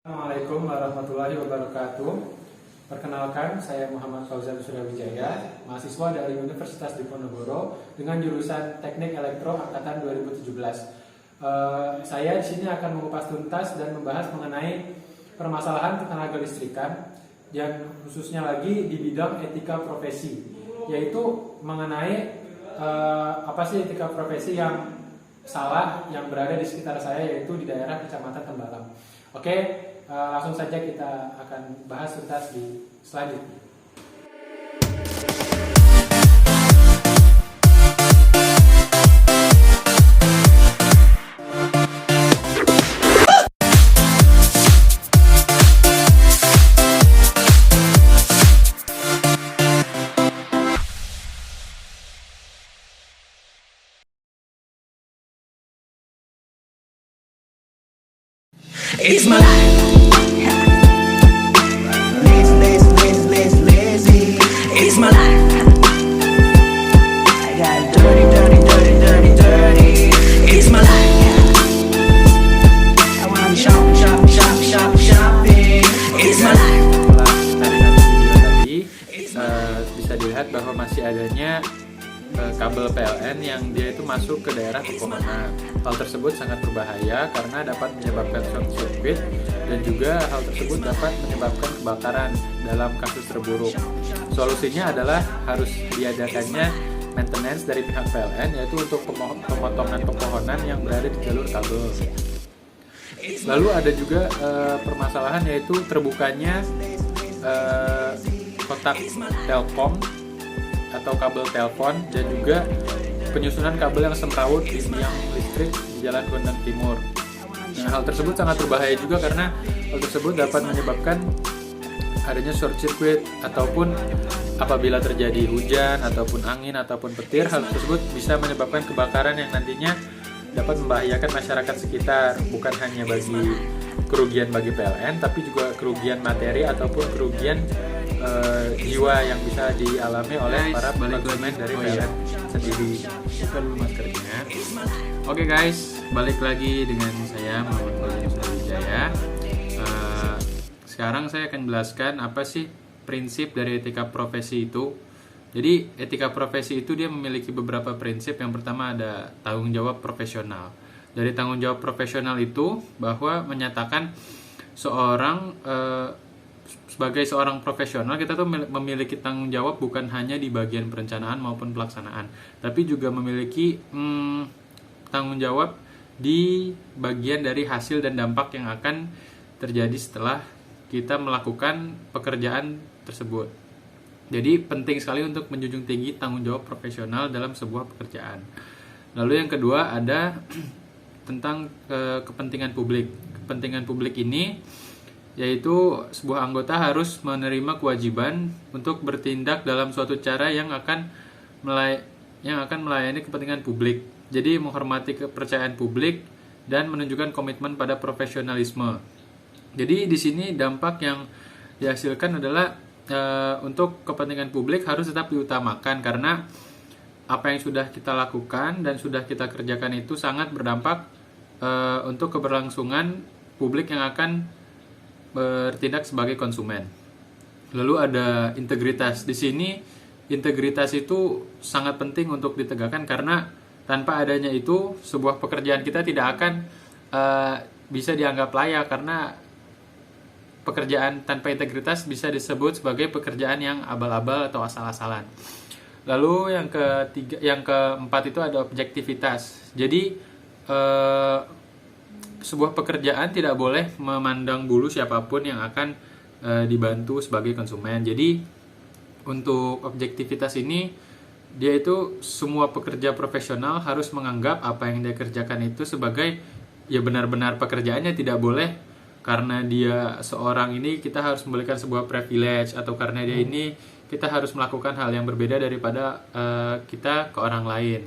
Assalamualaikum warahmatullahi wabarakatuh. Perkenalkan, saya Muhammad Fauzan Suryawijaya, mahasiswa dari Universitas Diponegoro dengan jurusan Teknik Elektro angkatan 2017. Saya di sini akan mengupas tuntas dan membahas mengenai permasalahan ketenaga listrikan, yang khususnya lagi di bidang etika profesi, yaitu mengenai apa sih etika profesi yang salah yang berada di sekitar saya, yaitu di daerah Kecamatan Tembalang. Oke, langsung saja kita akan bahas tuntas di selanjutnya. It's my life. Lazy. It's my life. I got dirty. It's my life. I wanna shopping. It's my life. Tadi bisa dilihat bahwa masih adanya kabel PLN yang dia itu masuk ke daerah pepohonan. Hal tersebut sangat berbahaya karena dapat menyebabkan short circuit dan juga hal tersebut dapat menyebabkan kebakaran dalam kasus terburuk. Solusinya adalah harus diadakannya maintenance dari pihak PLN, yaitu untuk pemotongan pepohonan yang berada di jalur kabel. Lalu ada juga permasalahan, yaitu terbukanya kotak telkom atau kabel telepon, dan juga penyusunan kabel yang semrawut di tiang listrik di Jalan Gondang Timur. Nah, hal tersebut sangat berbahaya juga karena hal tersebut dapat menyebabkan adanya short circuit, ataupun apabila terjadi hujan ataupun angin ataupun petir, hal tersebut bisa menyebabkan kebakaran yang nantinya dapat membahayakan masyarakat sekitar, bukan hanya bagi kerugian bagi PLN, tapi juga kerugian materi ataupun kerugian jiwa yang bisa dialami oleh para konsumen dari PLN sendiri. Buka dulu maskernya. Oke guys, balik lagi dengan saya Muhammad Fauzan Suryawijaya. Sekarang saya akan jelaskan apa sih prinsip dari etika profesi itu. Jadi etika profesi itu dia memiliki beberapa prinsip. Yang pertama ada tanggung jawab profesional. Dari tanggung jawab profesional itu bahwa menyatakan sebagai seorang profesional, kita tuh memiliki tanggung jawab bukan hanya di bagian perencanaan maupun pelaksanaan, tapi juga memiliki tanggung jawab di bagian dari hasil dan dampak yang akan terjadi setelah kita melakukan pekerjaan tersebut. Jadi penting sekali untuk menjunjung tinggi tanggung jawab profesional dalam sebuah pekerjaan. Lalu yang kedua ada tentang kepentingan publik. Kepentingan publik ini yaitu sebuah anggota harus menerima kewajiban untuk bertindak dalam suatu cara yang akan melayani kepentingan publik. Jadi menghormati kepercayaan publik dan menunjukkan komitmen pada profesionalisme. Jadi di sini dampak yang dihasilkan adalah untuk kepentingan publik harus tetap diutamakan, karena apa yang sudah kita lakukan dan sudah kita kerjakan itu sangat berdampak untuk keberlangsungan publik yang akan bertindak sebagai konsumen. Lalu ada integritas. Di sini integritas itu sangat penting untuk ditegakkan, karena tanpa adanya itu sebuah pekerjaan kita tidak akan bisa dianggap layak, karena pekerjaan tanpa integritas bisa disebut sebagai pekerjaan yang abal-abal atau asal-asalan. Lalu yang keempat itu ada objektivitas. Jadi sebuah pekerjaan tidak boleh memandang bulu siapapun yang akan dibantu sebagai konsumen. Jadi untuk objektivitas ini, dia itu semua pekerja profesional harus menganggap apa yang dia kerjakan itu sebagai ya benar-benar pekerjaannya. Tidak boleh karena dia seorang ini kita harus memberikan sebuah privilege, atau karena dia ini kita harus melakukan hal yang berbeda daripada kita ke orang lain.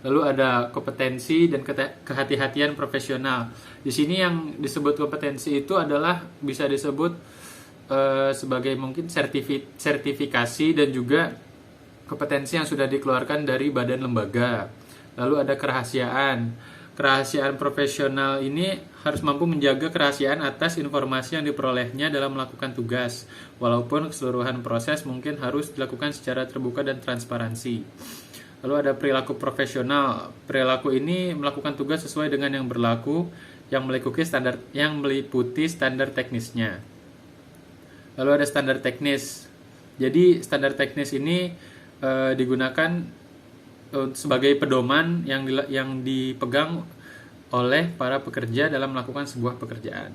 Lalu ada kompetensi dan kehati-hatian profesional. Di sini yang disebut kompetensi itu adalah bisa disebut sebagai mungkin sertifikasi dan juga kompetensi yang sudah dikeluarkan dari badan lembaga. Lalu ada kerahasiaan. kerahasiaan profesional ini harus mampu menjaga kerahasiaan atas informasi yang diperolehnya dalam melakukan tugas, walaupun keseluruhan proses mungkin harus dilakukan secara terbuka dan transparansi. Lalu ada perilaku profesional. Perilaku ini melakukan tugas sesuai dengan yang berlaku, yang meliputi standar teknisnya. Lalu ada standar teknis. Jadi standar teknis ini digunakan sebagai pedoman yang dipegang oleh para pekerja dalam melakukan sebuah pekerjaan.